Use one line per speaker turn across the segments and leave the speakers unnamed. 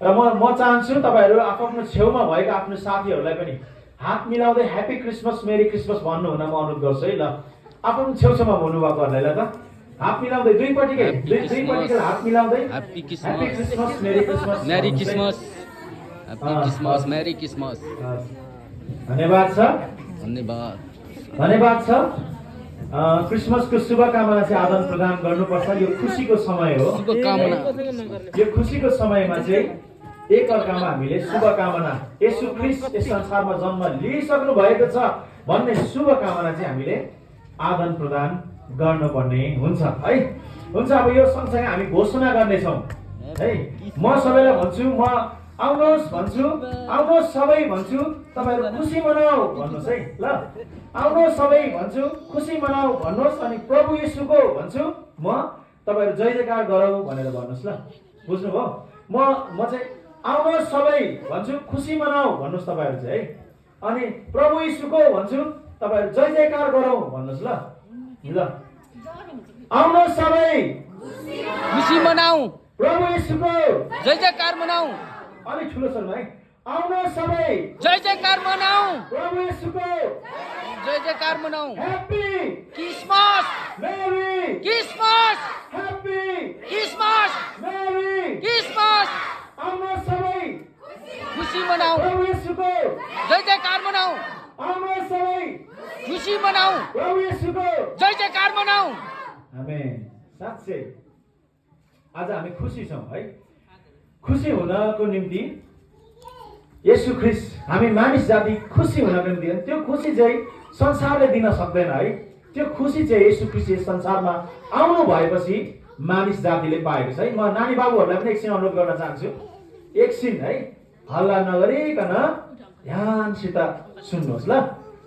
र म चाहन्छु तपाईहरु आफ्नो छेउमा भएका आफ्नो साथीहरूलाई पनि हात मिलाउँदै ह्यापी क्रिसमस मेरी क्रिसमस भन्नु हुन म अनुरोध गर्छु है। ल आफ्नो छेउछाउमा हुनुभएकोहरूलाई ल त हात मिलाउँदै दुईपट्टिकै हात मिलाउँदै
happy
happy
Christmas
Christmas merry Christmas
merry Christmas happy Christmas merry Christmas.
धन्यवाद छ
धन्यवाद
धन्यवाद छ। क्रिसमसको शुभकामना चाहिँ आदान प्रदान गर्नुपर्छ। यो खुसीको समय हो।
शुभकामना
यो खुसीको समयमा चाहिँ एकअर्कामा हामीले शुभकामना येशू ख्रीष्ट यस संसारमा जन्म लिइसक्नु भएको छ भन्ने शुभकामना चाहिँ हामीले आदान प्रदान गर्नुपर्ने हुन्छ है। हुन्छ अब यो सँगसँगै हामी घोषणा गर्नेछौँ है। म सबैलाई भन्छु, म आउनुहोस् भन्छु, आउनुहोस् सबै भन्छु, तपाईहरु खुसी मनाऊ भन्नुहोस् है। ल आउनुहोस् सबै भन्छु, खुसी मनाऊ भन्नुहोस्। अनि प्रभु येशूको भन्छु, म तपाईहरु जय जयकार गरौ भनेर भन्नुहोस्। ल बुझ्नुभयो? म चाहिँ आउनुहोस् सबै भन्छु, खुसी मनाऊ भन्नुहोस् तपाईहरु चाहिँ है। अनि प्रभु येशूको भन्छु, तपाईहरु जय जयकार गरौ भन्नुहोस्। ल ल आउनुहोस् सबै
खुसी मनाऊ,
प्रभु येशूको
जय जयकार मनाऊ,
अलि ठुलो स्वरमा है। आउनुहोस् सबै
जय जयकार मनाऊ,
प्रभु येशूको
जय जयकार मनाऊ।
Happy
Christmas
merry
Christmas
happy
Christmas
merry
Christmas.
आउनुहोस् सबै
खुसी मनाऊ,
प्रभु येशूको
जय जयकार मनाऊ,
आउनुहोस् सबै
खुसी मनाऊ,
प्रभु येशूको
जय जयकार मनाऊ।
आमेन। साँच्चै आज हामी खुसी छौँ है। खुसी हुनको निम्ति येशू ख्रीष्ट हामी मानिस जाति खुसी हुनको निम्ति त्यो खुसी चाहिँ संसारले दिन सक्दैन है। त्यो खुसी चाहिँ येशू ख्रीष्ट यस संसारमा आउनु भएपछि मानिस जातिले पाएको छ है। म नानी बाबुहरूलाई पनि एकछिन अनुरोध गर्न चाहन्छु, एकछिन है हल्ला नगरिकन ध्यानसित सुन्नुहोस्। ल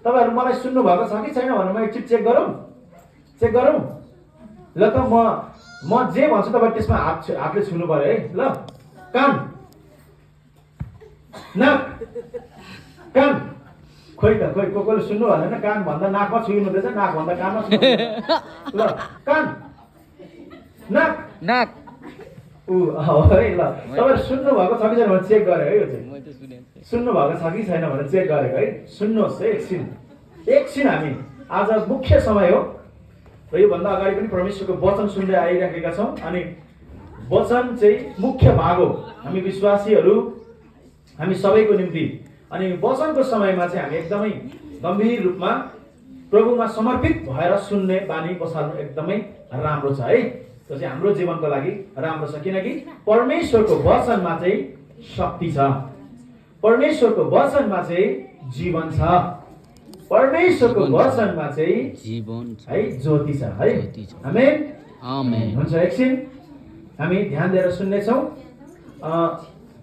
तपाईहरु मलाई सुन्नु भएको छ कि छैन भनेर म एकचोटि चेक गरौँ। ल त म जे भन्छु तपाईहरु त्यसमा हातले छुनु पर्यो है। ल कान नाक कान खोइ त खोइ कोले सुन्नु भएन। कान भन्दा नाकमा छुइनु हुँदैछ, नाक भन्दा कानमा छुइनु। ल कान नाक
नाक
है। ल तपाईहरु सुन्नु भएको छ कि छैन भनेर चेक गरे है। यो चाहिँ सुन्नु भएको छ कि छैन भनेर चेक गरेको है। सुन्नुहोस् है एकछिन हामी आज मुख्य समय हो र योभन्दा अगाडि पनि परमेश्वरको वचन सुन्दै आइराखेका छौँ। अनि वचन चाहिँ मुख्य भाग हो हामी विश्वासीहरू, हामी सबैको निम्ति। अनि वचनको समयमा चाहिँ हामी एकदमै गम्भीर रूपमा प्रभुमा समर्पित भएर सुन्ने बानी बसाल्नु एकदमै राम्रो छ है। त्यो चाहिँ हाम्रो जीवनको लागि राम्रो छ, किनकि परमेश्वरको वचनमा चाहिँ शक्ति छ, परमेश्वरको वचनमा चाहिँ जीवन छ, परमेश्वरको वचनमा चाहिँ
जीवन
है ज्योति छ है। आमेन
आमेन।
हुन्छ एकछिन हामी ध्यान दिएर सुन्नेछौँ।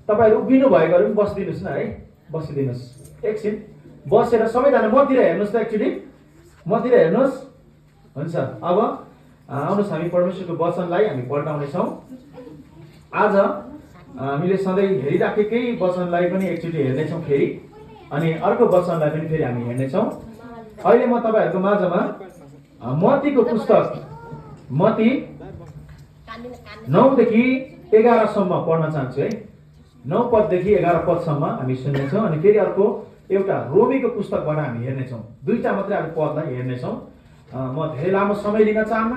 तपाईहरु उभिनु भएकोहरू पनि बसिदिनुहोस् न है। बसिदिनुहोस् एकछिन बसेर सबैजना मतिर हेर्नुहोस् त, एकचोटि मतिर हेर्नुहोस्। हुन्छ अब आउनुहोस् हामी परमेश्वरको वचनलाई हामी पल्टाउनेछौँ। आज हामीले सधैँ हेरिराखेकै वचनलाई पनि एकचोटि हेर्नेछौँ फेरि, अनि अर्को वचनलाई पनि फेरि हामी हेर्नेछौँ। अहिले म तपाईहरुको माझमा मत्तीको पुस्तक मत्ती 9 देखि 11 सम्म पढ्न चाहन्छु है। 9 पददेखि 11 पदसम्म हामी सुन्नेछौँ। अनि फेरि अर्को एउटा रोमीको पुस्तकबाट हामी हेर्नेछौँ। दुईटा मात्रै हामी पदलाई हेर्नेछौँ। म धेरै लामो समय लिन चाहन्न,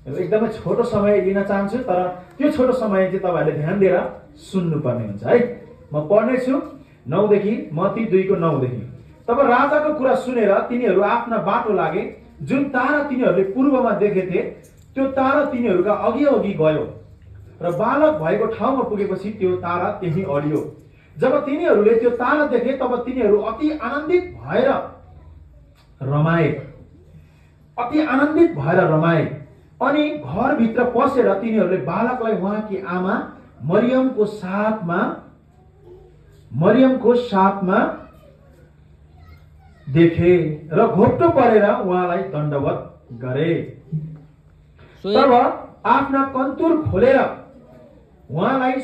एकदमै छोटो समय लिन चाहन्छु, तर त्यो छोटो समय चाहिँ तपाईहरुले ध्यान दिएर सुन्नुपर्ने हुन्छ है। म पढ्नेछु 9 देखि मत्ती 2 को 9 देखि। तब राजाको कुरा सुनेर तिनीहरू आफ्ना बाटो लागे। जुन तारा तिनीहरूले पूर्वमा देखेथे त्यो तारा तिनीहरूका अघि अघि गयो र बालक भएको ठाउँमा पुगेपछि त्यो तारा त्यही अडियो। जब तिनीहरूले त्यो तारा देखे तब तिनीहरू अति आनन्दित भएर रमाए। अनि घरभित्र पसेर तिनीहरूले बालकलाई उहाँकी आमा मरियमको साथमा देखे र घोप्टो परेर उहाँलाई दण्डवत गरे। तब आफ्ना कन्तुर खोलेर उहाँलाई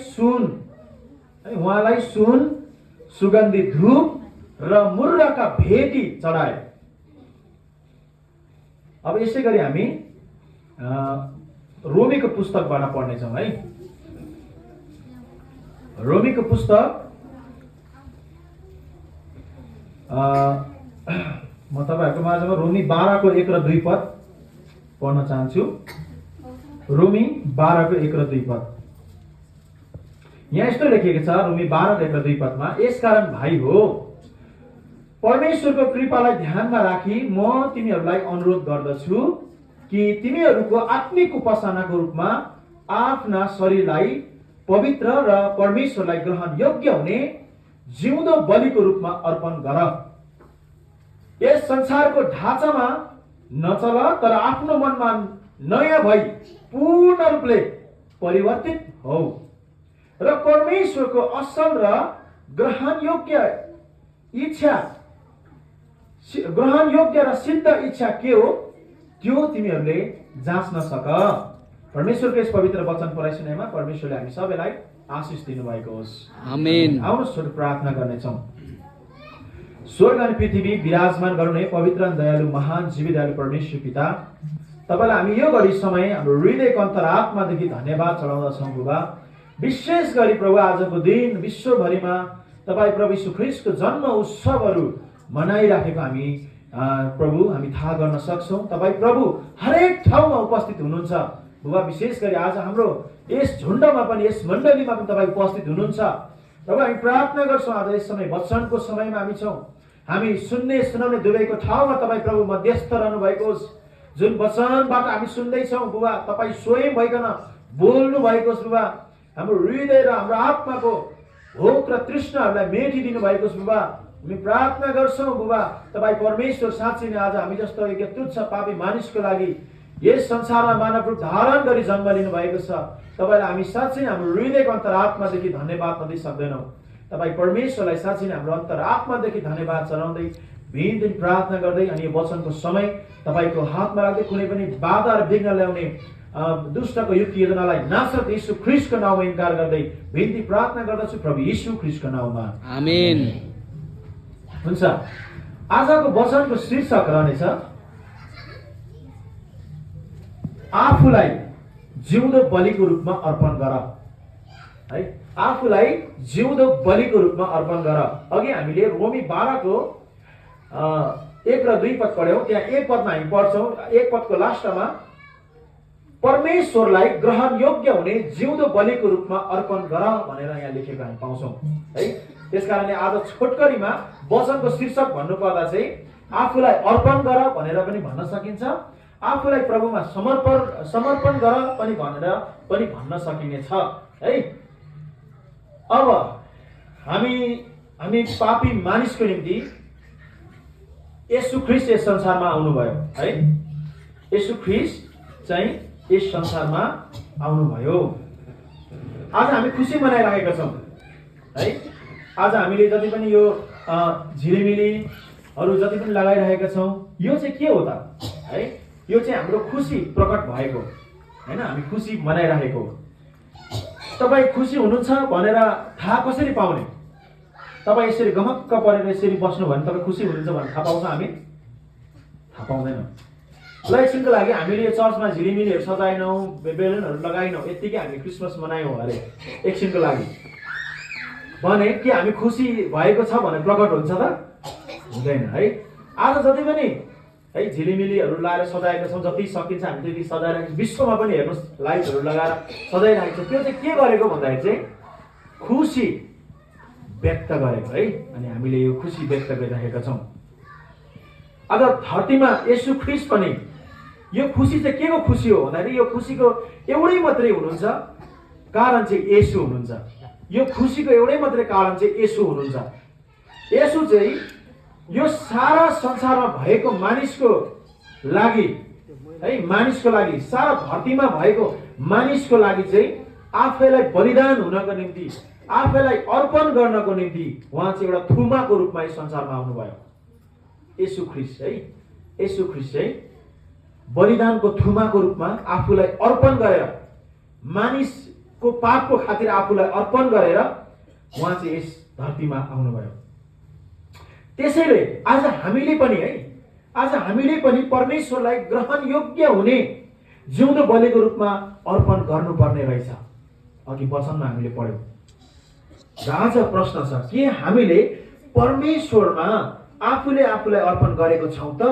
सुन सुगन्धित धूप र मुर्रका भेटी चढाए। अब यसै गरी हामी रोमीको पुस्तकबाट पढ्नेछौँ है। रोमीको पुस्तक म तपाईँहरूको माझमा रोमी 12 को 1 र 2 पद पढ्न चाहन्छु। रोमी 12 को 1 र 2 पद। यहाँ यस्तो लेखिएको छ रोमी 12 को 1 र 2 पदमा, यसकारण भाइ हो परमेश्वरको कृपालाई ध्यानमा राखी म तिमीहरूलाई अनुरोध गर्दछु कि तिमीहरूको आत्मिक उपासनाको रूपमा आफ्ना शरीरलाई पवित्र र परमेश्वरलाई ग्रहण योग्य हुने जिउँदो बलिको रूपमा अर्पण गर। यस संसारको ढाँचामा नचल, तर आफ्नो मनमा नयाँ भई पूर्ण रूपले परिवर्तित हौ र परमेश्वरको असल र ग्रहण योग्य र सिद्ध इच्छा के हो त्यो तिमीहरूले जाँच्न सक। परमेश्वरको यस पवित्र वचन पढाइ सुनाइमा परमेश्वरले हामी सबैलाई आशिष दिनुभएको होस्।
आमेन।
आउनुहोस् छोटो प्रार्थना गर्नेछौँ। स्वर्ग अनि पृथ्वी विराजमान गर्नुहुने पवित्र अनि दयालु महान जीवी दयालु परमेश्वर पिता, तपाईँलाई हामी यो घडी समय हाम्रो हृदयको अन्तरात्मादेखि धन्यवाद चढाउँदछौँ बुबा। विशेष गरी प्रभु आजको दिन विश्वभरिमा तपाईँ प्रभु यीशु ख्रीष्टको जन्म उत्सवहरू मनाइराखेको हामी प्रभु हामी थाहा गर्न सक्छौँ। तपाईँ प्रभु हरेक ठाउँमा उपस्थित हुनुहुन्छ बुबा। विशेष गरी आज हाम्रो यस झुण्डमा पनि यस मण्डलीमा पनि तपाईँ उपस्थित हुनुहुन्छ प्रभु। हामी प्रार्थना गर्छौँ आज यस समय वचनको समयमा हामी छौँ। हामी सुन्ने सुनाउने दुवैको ठाउँमा तपाईँ प्रभु मध्यस्थ रहनु भएको होस्। जुन वचनबाट हामी सुन्दैछौँ बुबा, तपाईँ स्वयं भइकन बोल्नु भएको होस् बुबा। हाम्रो हृदय र हाम्रो आत्माको भोक र तृष्णाहरूलाई मेटिदिनु भएको होस् बुबा। हामी प्रार्थना गर्छौँ बुबा, तपाईँ परमेश्वर साँच्चै नै आज हामी जस्तो एक तुच्छ पापी मानिसको लागि यस संसारमा मानव रूप धारण गरी जन्म लिनु भएको छ। तपाईँलाई हामी साँच्चै नै हाम्रो हृदयको अन्तरात्मादेखि धन्यवाद नदिई सक्दैनौँ। तपाईँ परमेश्वरलाई साँच्चै नै हाम्रो अन्तरात्मादेखि धन्यवाद चढाउँदै दिन दिन प्रार्थना गर्दै अनि यो वचनको समय तपाईँको हातमा राख्दै कुनै पनि बाधा र विघ्न ल्याउने दुष्टको युक्ति योजनालाई नासरत यीशु ख्रीष्टको नाउँमा इन्कार गर्दै बिन्ती प्रार्थना गर्दछु प्रभु यीशु ख्रीष्टको नाउँमा,
आमेन।
हुन्छ। आजको वचनको शीर्षक रहनेछ आफूलाई जिउँदो बलिको रूपमा अर्पण गर। है, आफूलाई जिउँदो बलिको रूपमा अर्पण गर। अघि हामीले रोमी 12 को 1 र 2 पद पढ्यौँ। त्यहाँ 1 पदमा हामी पढ्छौँ, 1 पदको लास्टमा परमेश्वरलाई ग्रहण योग्य हुने जिउँदो बलिको रूपमा अर्पण गर भनेर यहाँ लेखेको हामी पाउँछौँ। है, त्यसकारणले आज छोटकरीमा वचनको शीर्षक भन्नुपर्दा चाहिँ आफूलाई अर्पण गर भनेर पनि भन्न सकिन्छ, आफूलाई प्रभुमा समर्पण गर पनि भनेर पनि भन्न सकिनेछ। है, अब हामी पापी मानिसको निम्ति येशू ख्रीष्ट यस संसारमा आउनुभयो। है, येशू ख्रीष्ट चाहिँ यस संसारमा आउनुभयो। आज हामी खुसी मनाइरहेका छौँ। है, आज हामीले जति पनि यो झिलिमिलीहरू जति पनि लगाइरहेका छौँ, यो चाहिँ के हो त? है, यो चाहिँ हाम्रो खुसी प्रकट भएको हैन, हामी खुसी मनाइरहेको। तपाईँ खुसी हुनुहुन्छ भनेर थाहा कसरी पाउने? तपाईँ यसरी गमक्क परेर यसरी बस्नु भने तपाईँ खुसी हुनुहुन्छ भने थाहा पाउँछ? हामी थाहा पाउँदैनौँ। ल एकछिनको लागि हामीले यो चर्चमा झिलिमिलीहरू सजाएनौँ, बेलुनहरू लगाएनौँ, यत्तिकै हामी क्रिसमस मनायौँ अरे एकछिनको लागि भने के हामी खुसी भएको छ भने प्रकट हुन्छ त? हुँदैन। है, आज जति पनि है झिलिमिलीहरू लगाएर सजाएका छौँ, जति सकिन्छ हामी त्यति सजाइरहेको छौँ। विश्वमा पनि हेर्नुहोस् लाइटहरू लगाएर सजाइरहेको छ। त्यो चाहिँ के गरेको भन्दाखेरि चाहिँ खुसी व्यक्त गरेको। है, अनि हामीले यो खुसी व्यक्त गरिरहेका छौँ। आज धरतीमा येशू ख्रीष्ट पनि यो खुसी चाहिँ के को खुसी हो भन्दाखेरि यो खुसीको एउटै मात्रै हुनुहुन्छ कारण चाहिँ येशू हुनुहुन्छ। यो खुसीको एउटै मात्रै कारण चाहिँ येशू हुनुहुन्छ। येशू चाहिँ यो सारा संसारमा भएको मानिसको लागि, है मानिसको लागि, सारा धरतीमा भएको मानिसको लागि चाहिँ आफैलाई बलिदान हुनको निम्ति, आफैलाई अर्पण गर्नको निम्ति उहाँ चाहिँ एउटा थुमाको रूपमा यस संसारमा आउनुभयो। येशू ख्रीष्ट, है येशू ख्रीष्ट चाहिँ बलिदानको थुमाको रूपमा आफूलाई अर्पण गरेर, मानिसको पापको खातिर आफूलाई अर्पण गरेर उहाँ चाहिँ यस धरतीमा आउनुभयो। त्यसैले आज हामीले पनि, है आज हामीले पनि परमेश्वरलाई ग्रहण योग्य हुने जिउँदो बलिको रूपमा अर्पण गर्नुपर्ने रहेछ। अघि वचनमा हामीले पढ्यौँ आज प्रश्न छ, के हामीले परमेश्वरमा आफूले आफूलाई अर्पण गरेको छौँ त?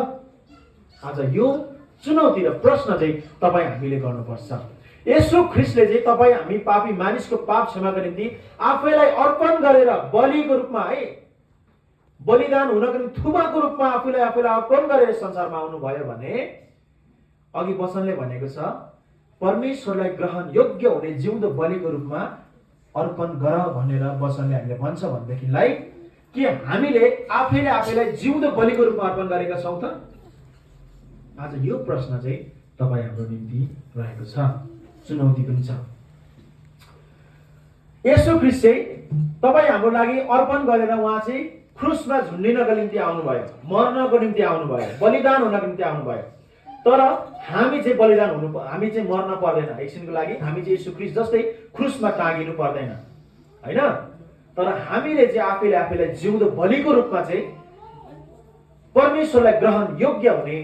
आज यो चुनौती र प्रश्न चाहिँ तपाईँ हामीले गर्नुपर्छ। येशू ख्रीष्टले चाहिँ तपाईँ हामी पापी मानिसको पाप क्षमाको निम्ति आफैलाई अर्पण गरेर बलिको रूपमा है बलिदान हुनको निम्ति थुमाको रूपमा आफूलाई अर्पण गरेर संसारमा आउनुभयो भने अघि वचनले भनेको छ परमेश्वरलाई ग्रहण योग्य हुने जिउँदो बलिको रूपमा अर्पण गर भनेर वचनले हामीले भन्छ भनेदेखिलाई के हामीले आफैलाई जिउँदो बलिको रूपमा अर्पण गरेका छौँ त? आज यो प्रश्न चाहिँ तपाईँ हाम्रो निम्ति रहेको छ, चुनौती पनि छ। येशू ख्रीष्ट चाहिँ तपाईँ हाम्रो लागि अर्पण गरेर उहाँ चाहिँ क्रुसमा झुन्डिनको निम्ति आउनुभयो, मर्नको निम्ति आउनुभयो, बलिदान हुनको निम्ति आउनुभयो। तर हामी चाहिँ बलिदान हामी चाहिँ मर्न पर्दैन एकछिनको लागि, हामी चाहिँ येशू ख्रीष्ट जस्तै क्रुसमा टाँगिनु पर्दैन हैन। तर हामीले चाहिँ आफैलाई जिउँदो बलिको रूपमा चाहिँ परमेश्वरलाई ग्रहण योग्य हुने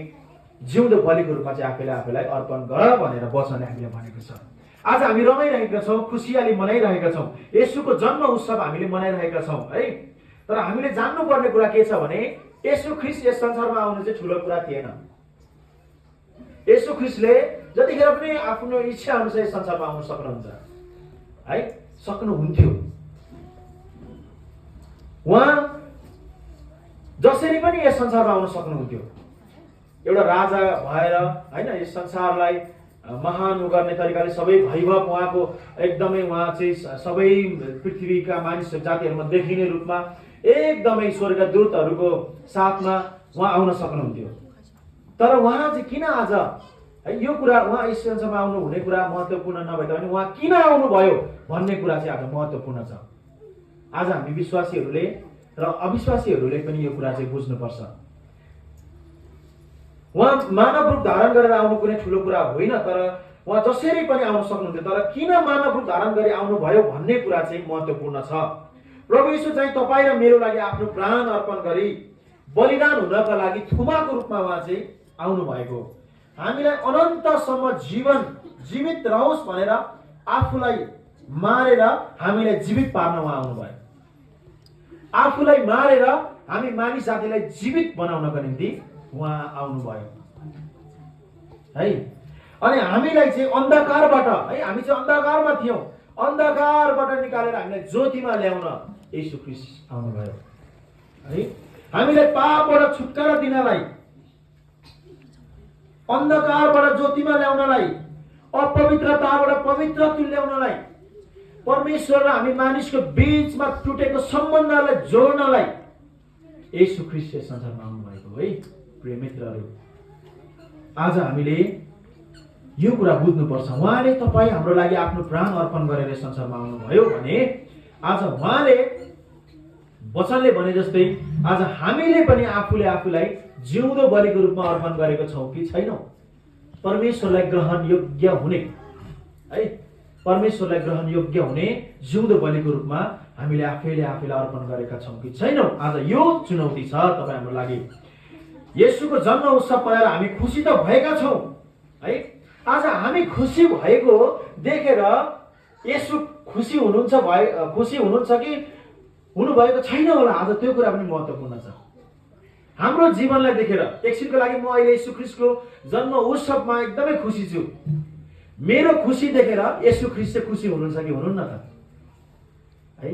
जिउँदो बलिको रूपमा चाहिँ आफैलाई अर्पण गर भनेर वचनले हामीले भनेको छ। आज हामी रमाइरहेका छौँ, खुसियाली मनाइरहेका छौँ, येशूको जन्म उत्सव हामीले मनाइरहेका छौँ है। तर हामीले जान्नुपर्ने कुरा के छ भने येशू ख्रीष्ट यस संसारमा आउनु चाहिँ ठुलो कुरा थिएन। येशू ख्रीष्टले जतिखेर पनि आफ्नो इच्छा अनुसार यस संसारमा आउन सक्नुहुन्छ है, सक्नुहुन्थ्यो। उहाँ जसरी पनि यस संसारमा आउन सक्नुहुन्थ्यो, एउटा राजा भएर हैन, यस संसारलाई महान गर्ने तरिकाले सबै वैभव उहाँको एकदमै उहाँ चाहिँ सबै पृथ्वीका मानिस जातिहरूमा देखिने रूपमा एकदमै स्वर्गदूतहरूको साथमा उहाँ आउन सक्नुहुन्थ्यो। तर उहाँ चाहिँ किन आज है यो कुरा उहाँ यस संसारमा आउनु हुने कुरा महत्त्वपूर्ण नभए तापनि उहाँ किन आउनुभयो भन्ने कुरा चाहिँ आज महत्त्वपूर्ण छ। आज हामी विश्वासीहरूले र अविश्वासीहरूले पनि यो कुरा चाहिँ बुझ्नुपर्छ। उहाँ मानव रूप धारण गरेर आउनु कुनै ठुलो कुरा होइन, तर उहाँ जसरी पनि आउन सक्नुहुन्थ्यो। तर किन मानव रूप धारण गरी आउनुभयो भन्ने कुरा चाहिँ महत्त्वपूर्ण छ। प्रभु येशू चाहिँ तपाईँ र मेरो लागि आफ्नो प्राण अर्पण गरी बलिदान हुनका लागि थुमाको रूपमा उहाँ चाहिँ आउनु भएको, हामीलाई अनन्तसम्म जीवित रहोस् भनेर आफूलाई मारेर हामीलाई जीवित पार्न उहाँ आउनुभयो। आफूलाई मारेर हामी मानिस जातिलाई जीवित बनाउनको निम्ति उहाँ आउनुभयो है। अनि हामीलाई चाहिँ अन्धकारबाट है, हामी चाहिँ अन्धकारमा थियौँ, अन्धकारबाट निकालेर हामीलाई ज्योतिमा ल्याउन येशू ख्रीष्ट आउनुभयो है। हामीलाई पापबाट छुटकारा दिनलाई, अन्धकारबाट ज्योतिमा ल्याउनलाई, अपवित्रताबाट पवित्र तुल्याउनलाई, परमेश्वर र हामी मानिसको बीचमा टुटेको सम्बन्धलाई जोड्नलाई येशू ख्रीष्ट यस संसारमा आउनुभएको है। प्रिय मित्रहरू, आज हामीले यो कुरा बुझ्नुपर्छ। उहाँले तपाईँ हाम्रो लागि आफ्नो प्राण अर्पण गरेर संसारमा आउनुभयो भने आज उहाँले वचनले भने जस्तै आज हामीले पनि आफूलाई जिउँदो बलिको रूपमा अर्पण गरेको छौँ कि छैनौँ? परमेश्वरलाई ग्रहण योग्य हुने है, परमेश्वरलाई ग्रहण योग्य हुने जिउँदो बलिको रूपमा हामीले आफैलाई अर्पण गरेका छौँ कि छैनौँ? आज यो चुनौती छ तपाईँ हाम्रो लागि। येशूको जन्म उत्सव मनाएर हामी खुसी त भएका छौँ है। आज हामी खुसी भएको देखेर येशू खुसी हुनुहुन्छ कि हुनुभएको छैन होला, आज त्यो कुरा पनि महत्त्वपूर्ण छ। हाम्रो जीवनलाई देखेर एकछिनको लागि म अहिले येशू ख्रीष्टको जन्म उत्सवमा एकदमै खुसी छु, मेरो खुसी देखेर येशू ख्रीष्ट चाहिँ खुसी हुनुहुन्छ कि हुनुहुन्न त है?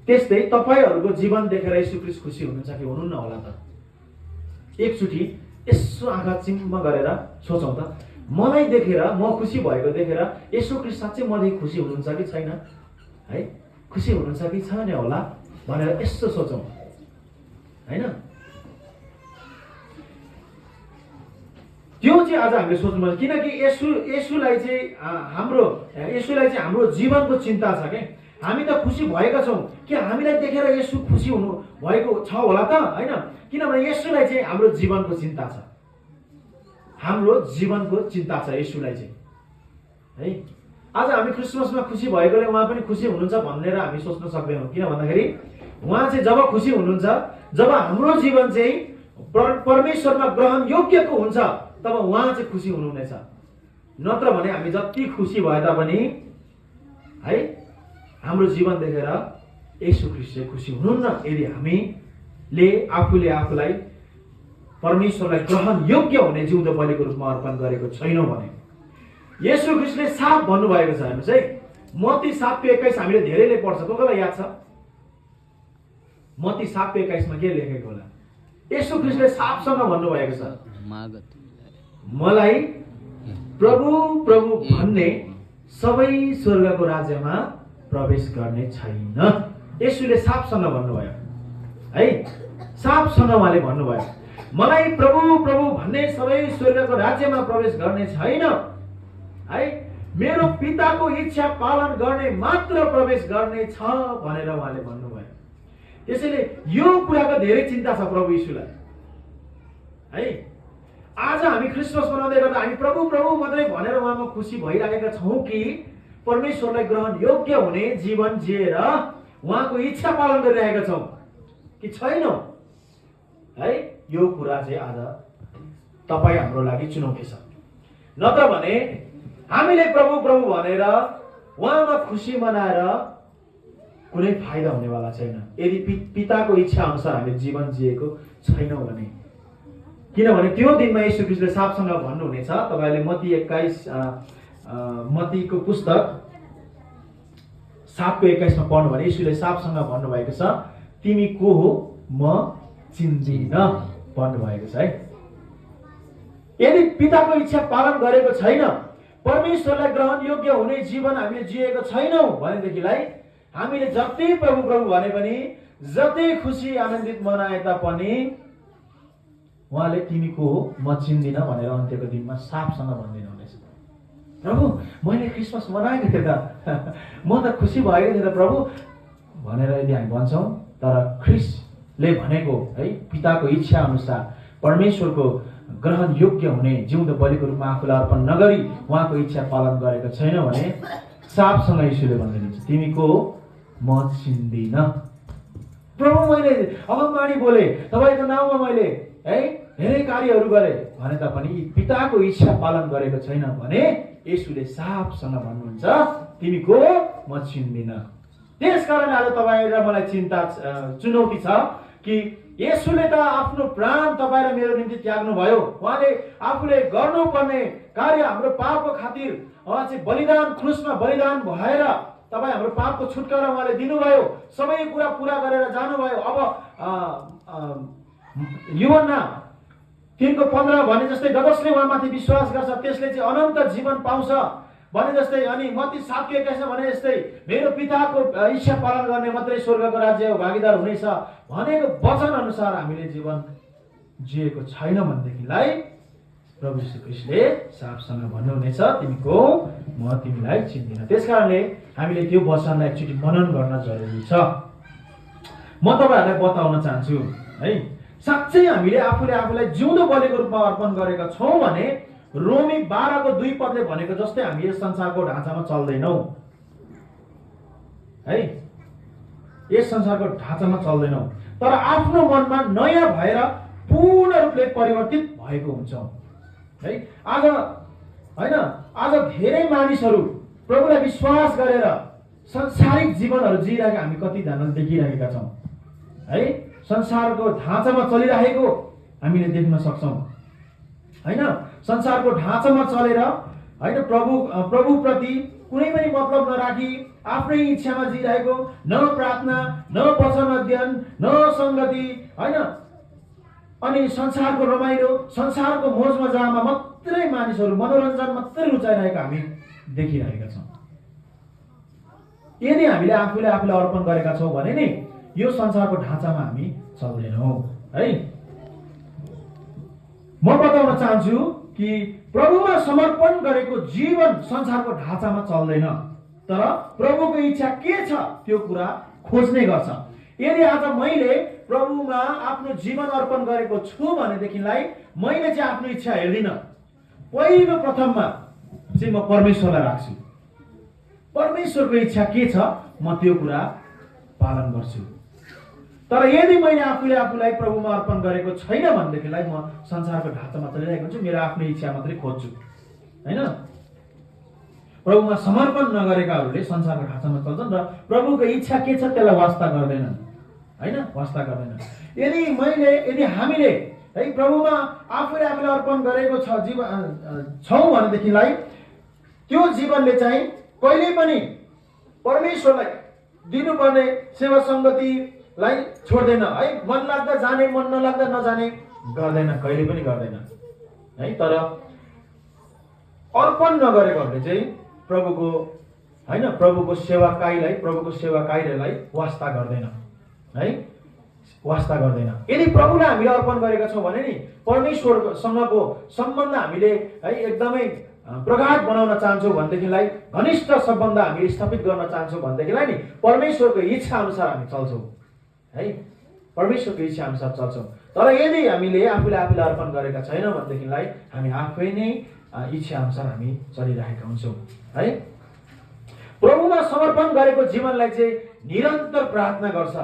त्यस्तै तपाईहरूको जीवन देखेर येशू ख्रीष्ट खुसी हुनुहुन्छ कि हुनुहुन्न होला त? एकचोटि यसो आँखा चिम्म गरेर सोचौँ त, मलाई देखेर म खुसी भएको देखेर येशू ख्रीष्ट साँच्चै मदेखि खुसी हुनुहुन्छ कि छैन है? खुसी हुनुहुन्छ कि छैन होला भनेर यसो सोचौँ हैन? त्यो चाहिँ आज हामीले सोच्नुपर्छ, किनकि येशूलाई चाहिँ हाम्रो जीवनको चिन्ता छ के। हामी त खुसी भएका छौँ कि हामीलाई देखेर येशू खुसी हुनु भएको छ होला त हैन? किनभने येशूलाई चाहिँ हाम्रो जीवनको चिन्ता छ, हाम्रो जीवनको चिन्ता छ येशूलाई चाहिँ है। आज हामी क्रिसमसमा खुसी भएकोले उहाँ पनि खुसी हुनुहुन्छ भनेर हामी सोच्न सक्दैनौँ। किन भन्दाखेरि उहाँ चाहिँ जब खुसी हुनुहुन्छ, जब हाम्रो जीवन चाहिँ परमेश्वरमा ग्रहण योग्यको हुन्छ, तब उहाँ चाहिँ खुसी हुनुहुनेछ। नत्र भने हामी जति खुसी भए तापनि है हाम्रो जीवन देखेर येशू ख्रीष्टले खुसी हुनुहुन्न यदि हामीले आफूले आफूलाई परमेश्वरलाई ग्रहण योग्य हुने जिउँदो बलिको रूपमा अर्पण गरेको छैनौँ भने येशू ख्रीष्टले साफ भन्नुभएको छ। हेर्नुहोस् है, मत्ती 7:21 हामीले धेरैले पढ्छ, कसलाई याद छ? मत्ती 7:21 के लेखेको होला? येशू ख्रीष्टले साफसँग भन्नुभएको छ, मलाई प्रभु प्रभु भन्ने सबै स्वर्गको राज्यमा प्रवेश गर्ने छैन। येशूले साफसँग भन्नुभयो है, साफसँग उहाँले भन्नुभयो, मलाई प्रभु प्रभु भन्ने सबै स्वर्गको राज्यमा प्रवेश गर्ने छैन है, मेरो पिताको इच्छा पालन गर्ने मात्र प्रवेश गर्ने छ भनेर उहाँले भन्नुभयो। त्यसैले यो कुराको धेरै चिन्ता छ प्रभु येशूलाई है। आज हामी क्रिसमस मनाउँदै गर्दा हामी प्रभु प्रभु मात्रै भनेर उहाँमा खुसी भइरहेका छौँ कि परमेश्वरलाई ग्रहण योग्य हुने जीवन जिएर उहाँको इच्छा पालन गरिरहेका छौँ कि छैनौँ है? यो कुरा चाहिँ आज तपाईँ हाम्रो लागि चुनौती छ। नत्र भने हामीले प्रभु प्रभु भनेर उहाँमा खुसी मनाएर कुनै फाइदा हुनेवाला छैन यदि पिताको इच्छा अनुसार हामीले जीवन जिएको छैनौँ भने। किनभने त्यो दिनमा येशू ख्रीष्टले साफसँग भन्नुहुनेछ। तपाईँले मत्तीको पुस्तक 7:21 पढ्नु भने येशूले साफसँग भन्नुभएको छ, तिमी को हो म चिन्दिन भन्नुभएको छ है। यदि पिताको इच्छा पालन गरेको छैन, परमेश्वरलाई ग्रहण योग्य हुने जीवन हामीले जिएको छैनौँ भनेदेखिलाई हामीले जति प्रभु प्रभु भने पनि, जति खुसी आनन्दित मनाए तापनि उहाँले तिमी को हो म चिन्दिन भनेर अन्त्यको दिनमा साफसँग भन्दिनु हुनेछ। प्रभु मैले क्रिसमस मनाएको थिएँ त, म त खुसी भएको थिएँ त प्रभु भनेर यदि हामी भन्छौँ, तर ख्रीष्टले भनेको है पिताको इच्छा अनुसार परमेश्वरको ग्रहण योग्य हुने जिउँदो बलिको रूपमा आफूलाई अर्पण नगरी उहाँको इच्छा पालन गरेको छैन भने साफसँग येशूले भनिदिनुहुन्छ, तिमी को हो म चिन्दिन। प्रभु मैले अगमवाणी बोले, तपाईँको नाउँमा मैले है धेरै कार्यहरू गरे भने तापनि पिताको इच्छा पालन गरेको छैन भने येशूले साफसँग भन्नुहुन्छ, तिमी को म चिन्दिन। त्यसकारण आज तपाईँ र मलाई चुनौती छ कि येशूले त आफ्नो प्राण तपाईँ र मेरो निम्ति त्याग्नु भयो। उहाँले आफूले गर्नुपर्ने कार्य हाम्रो पापको खातिर उहाँ चाहिँ बलिदान, क्रुसमा बलिदान भएर तपाईँ हाम्रो पापको छुटकारा उहाँले दिनुभयो, सबै कुरा पुरा गरेर जानुभयो। अब यूहन्ना 3:15 भने जस्तै जसले उहाँमाथि विश्वास गर्छ त्यसले चाहिँ अनन्त जीवन पाउँछ भने जस्तै, अनि मत्ती 7:21 भने जस्तै मेरो पिताको इच्छा पालन गर्ने मात्रै स्वर्गको राज्यको भागीदार हुनेछ भनेको वचन अनुसार हामीले जीवन जिएको छैन भनेदेखिलाई प्रभु यीशु ख्रीष्टले साफसँग भन्नुहुनेछ, तिमी को म तिमीलाई चिन्दिन। त्यसकारणले हामीले त्यो वचनलाई एकचोटि मनन गर्न जरुरी छ। म तपाईँहरूलाई बताउन चाहन्छु है, साँच्चै हामीले आफूलाई जिउँदो बलिको रूपमा अर्पण गरेका छौँ भने रोमी 12:2 भनेको जस्तै हामी यस संसारको ढाँचामा चल्दैनौँ है, यस संसारको ढाँचामा चल्दैनौँ, तर आफ्नो मनमा नयाँ भएर पूर्ण रूपले परिवर्तित भएको हुन्छौँ है। आज धेरै मानिसहरू प्रभुलाई विश्वास गरेर संसारिक जीवनहरू जिइरहेका हामी कतिजनाले देखिरहेका छौँ है। संसारको ढाँचामा चलिरहेको हामीले देख्न सक्छौँ हैन। संसारको ढाँचामा चलेर हैन प्रभुप्रति कुनै पनि मतलब नराखी आफ्नै इच्छामा जिइरहेको, न प्रार्थना, न वचन अध्ययन, न संगति हैन, अनि संसारको रमाइलो, संसारको मोज मजामा मात्रै मानिसहरू मनोरञ्जन मात्रै रुचाइरहेका हामी देखिरहेका छौँ। यदि हामीले आफूलाई अर्पण गरेका छौँ भने नि यो संसारको ढाँचामा हामी चल्दैनौँ है। म बताउन चाहन्छु कि प्रभुमा समर्पण गरेको जीवन संसारको ढाँचामा चल्दैन, तर प्रभुको इच्छा के छ त्यो कुरा खोज्ने गर्छ। यदि आज मैले प्रभुमा आफ्नो जीवन अर्पण गरेको छु भनेदेखिलाई मैले चाहिँ आफ्नो इच्छा हेर्दिन, पहिलो प्रथममा चाहिँ म परमेश्वरलाई राख्छु। परमेश्वरको इच्छा के छ म त्यो कुरा पालन गर्छु। तर यदि मैले आफूलाई प्रभुमा अर्पण गरेको छैन भनेदेखिलाई म संसारको ढाँचामा चलिरहेको हुन्छु, मेरो आफ्नो इच्छा मात्रै खोज्छु हैन। प्रभुमा समर्पण नगरेकाहरूले संसारको ढाँचामा चल्छन् र प्रभुको इच्छा के छ त्यसलाई वास्ता गर्दैनन्, होइन, वास्ता गर्दैनन्। यदि हामीले है प्रभुमा आफूले अर्पण गरेको छौँ भनेदेखिलाई त्यो जीवनले चाहिँ कहिले पनि परमेश्वरलाई दिनुपर्ने सेवा सङ्गतिलाई छोड्दैन है। मन लाग्दा जाने, मन नलाग्दा नजाने गर्दैन, कहिले पनि गर्दैन है। तर अर्पण नगरेकोहरूले चाहिँ प्रभुको सेवाकाईलाई वास्ता गर्दैन है, वास्ता गर्दैन। यदि प्रभुलाई हामीले अर्पण गरेका छौँ भने नि परमेश्वरसँगको सम्बन्ध हामीले है एकदमै प्रगाढ बनाउन चाहन्छौँ भनेदेखिलाई, घनिष्ठ सम्बन्ध हामीले स्थापित गर्न चाहन्छौँ भनेदेखिलाई नि परमेश्वरको इच्छा अनुसार हामी चल्छौँ है, परमेश्वरको इच्छा अनुसार चल्छौँ। तर यदि हामीले आफूले अर्पण गरेका छैनौँ भनेदेखिलाई हामी आफै नै इच्छा अनुसार हामी चलिरहेका हुन्छौँ है। प्रभुमा समर्पण गरेको जीवनलाई चाहिँ निरन्तर प्रार्थना गर्छ।